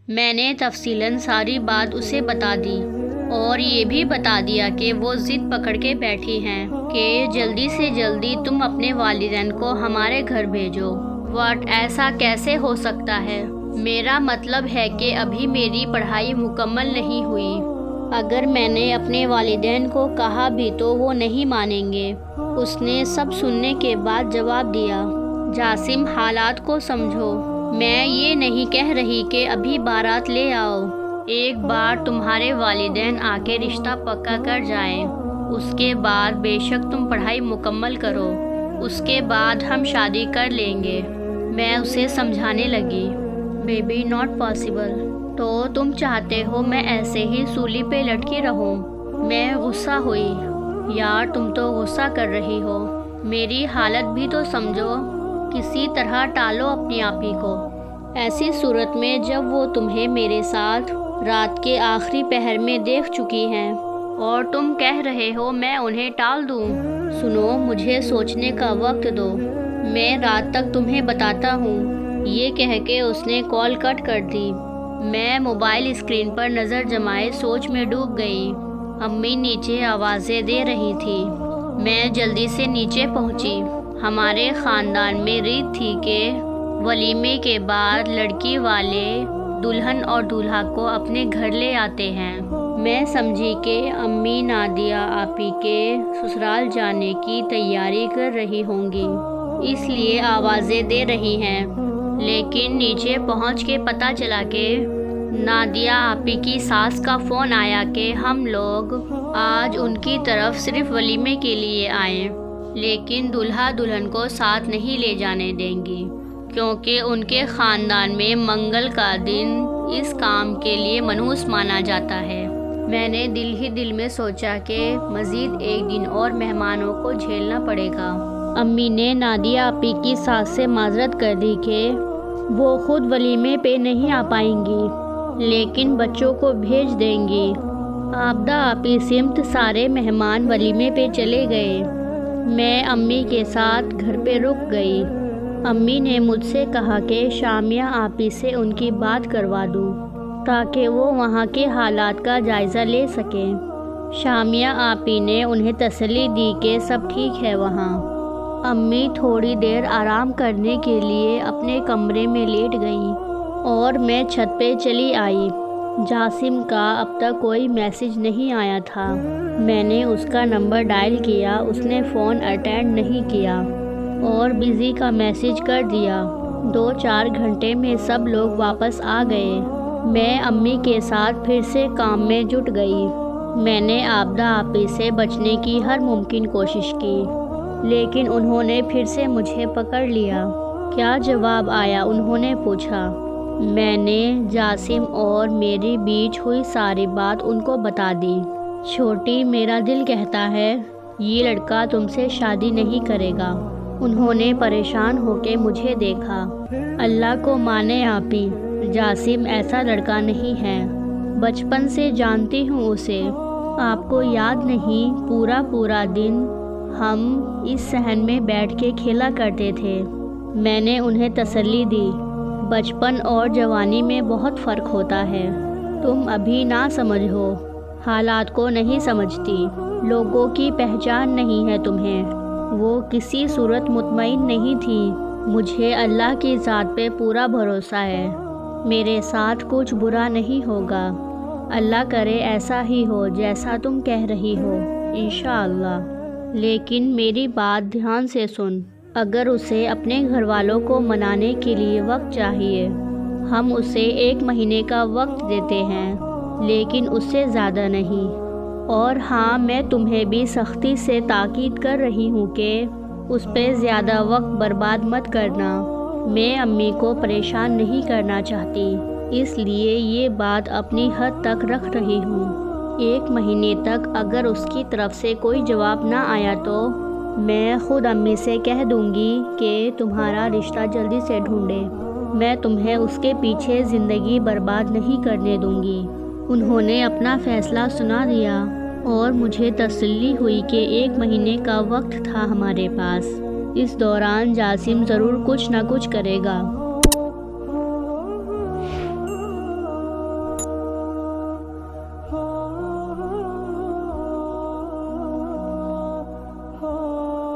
میں نے تفصیلاً ساری بات اسے بتا دی اور یہ بھی بتا دیا کہ وہ ضد پکڑ کے بیٹھی ہیں کہ جلدی سے جلدی تم اپنے والدین کو ہمارے گھر بھیجو۔ واٹ، ایسا کیسے ہو سکتا ہے؟ میرا مطلب ہے کہ ابھی میری پڑھائی مکمل نہیں ہوئی۔ اگر میں نے اپنے والدین کو کہا بھی تو وہ نہیں مانیں گے۔ اس نے سب سننے کے بعد جواب دیا، جاسم حالات کو سمجھو، میں یہ نہیں کہہ رہی کہ ابھی بارات لے آؤ۔ ایک بار تمہارے والدین آ کے رشتہ پکا کر جائیں، اس کے بعد بے شک تم پڑھائی مکمل کرو، اس کے بعد ہم شادی کر لیں گے۔ میں اسے سمجھانے لگی، بیبی ناٹ پاسبل۔ تو تم چاہتے ہو میں ایسے ہی سولی پہ لٹکی رہوں؟ میں غصہ ہوئی، یار تم تو غصہ کر رہی ہو، میری حالت بھی تو سمجھو، کسی طرح ٹالو اپنی آپی کو۔ ایسی صورت میں جب وہ تمہیں میرے ساتھ رات کے آخری پہر میں دیکھ چکی ہیں اور تم کہہ رہے ہو میں انہیں ٹال دوں۔ سنو، مجھے سوچنے کا وقت دو، میں رات تک تمہیں بتاتا ہوں۔ یہ کہہ کے اس نے کال کٹ کر دی۔ میں موبائل اسکرین پر نظر جمائے سوچ میں ڈوب گئی۔ امی نیچے آوازیں دے رہی تھی۔ میں جلدی سے نیچے پہنچی۔ ہمارے خاندان میں ریت تھی کہ ولیمے کے بعد لڑکی والے دلہن اور دولہا کو اپنے گھر لے آتے ہیں۔ میں سمجھی کہ امی نادیہ آپی کے سسرال جانے کی تیاری کر رہی ہوں گی، اس لیے آوازیں دے رہی ہیں، لیکن نیچے پہنچ کے پتہ چلا کہ نادیہ آپی کی ساس کا فون آیا کہ ہم لوگ آج ان کی طرف صرف ولیمے کے لیے آئیں، لیکن دولہا دلہن کو ساتھ نہیں لے جانے دیں گی، کیونکہ ان کے خاندان میں منگل کا دن اس کام کے لیے منحوس مانا جاتا ہے۔ میں نے دل ہی دل میں سوچا کہ مزید ایک دن اور مہمانوں کو جھیلنا پڑے گا۔ امی نے نادیہ آپی کی ساس سے معذرت کر دی کہ وہ خود ولیمے پہ نہیں آ پائیں گی، لیکن بچوں کو بھیج دیں گی۔ آبدہ آپی سمت سارے مہمان ولیمے پہ چلے گئے۔ میں امی کے ساتھ گھر پہ رک گئی۔ امی نے مجھ سے کہا کہ شامیہ آپی سے ان کی بات کروا دوں تاکہ وہ وہاں کے حالات کا جائزہ لے سکیں۔ شامیہ آپی نے انہیں تسلی دی کہ سب ٹھیک ہے وہاں۔ امی تھوڑی دیر آرام کرنے کے لیے اپنے کمرے میں لیٹ گئیں اور میں چھت پہ چلی آئی۔ جاسم کا اب تک کوئی میسج نہیں آیا تھا۔ میں نے اس کا نمبر ڈائل کیا، اس نے فون اٹینڈ نہیں کیا اور بزی کا میسج کر دیا۔ 2-4 گھنٹے میں سب لوگ واپس آ گئے۔ میں امی کے ساتھ پھر سے کام میں جٹ گئی۔ میں نے آبدہ آپی سے بچنے کی ہر ممکن کوشش کی، لیکن انہوں نے پھر سے مجھے پکڑ لیا۔ کیا جواب آیا؟ انہوں نے پوچھا۔ میں نے جاسم اور میری بیچ ہوئی ساری بات ان کو بتا دی۔ چھوٹی، میرا دل کہتا ہے یہ لڑکا تم سے شادی نہیں کرے گا۔ انہوں نے پریشان ہو کے مجھے دیکھا۔ اللہ کو مانے آپی، جاسم ایسا لڑکا نہیں ہے، بچپن سے جانتی ہوں اسے۔ آپ کو یاد نہیں، پورا دن ہم اس صحن میں بیٹھ کے کھیلا کرتے تھے۔ میں نے انہیں تسلی دی، بچپن اور جوانی میں بہت فرق ہوتا ہے، تم ابھی نہ سمجھو، حالات کو نہیں سمجھتی، لوگوں کی پہچان نہیں ہے تمہیں۔ وہ کسی صورت مطمئن نہیں تھی۔ مجھے اللہ کی ذات پہ پورا بھروسہ ہے، میرے ساتھ کچھ برا نہیں ہوگا۔ اللہ کرے ایسا ہی ہو جیسا تم کہہ رہی ہو، انشاءاللہ۔ لیکن میری بات دھیان سے سن، اگر اسے اپنے گھر والوں کو منانے کے لیے وقت چاہیے، ہم اسے 1 مہینے کا وقت دیتے ہیں، لیکن اس سے زیادہ نہیں۔ اور ہاں، میں تمہیں بھی سختی سے تاکید کر رہی ہوں کہ اس پہ زیادہ وقت برباد مت کرنا۔ میں امی کو پریشان نہیں کرنا چاہتی، اس لیے یہ بات اپنی حد تک رکھ رہی ہوں۔ 1 مہینے تک اگر اس کی طرف سے کوئی جواب نہ آیا تو میں خود امی سے کہہ دوں گی کہ تمہارا رشتہ جلدی سے ڈھونڈے۔ میں تمہیں اس کے پیچھے زندگی برباد نہیں کرنے دوں گی۔ انہوں نے اپنا فیصلہ سنا دیا اور مجھے تسلی ہوئی کہ 1 مہینے کا وقت تھا ہمارے پاس۔ اس دوران جاسم ضرور کچھ نہ کچھ کرے گا۔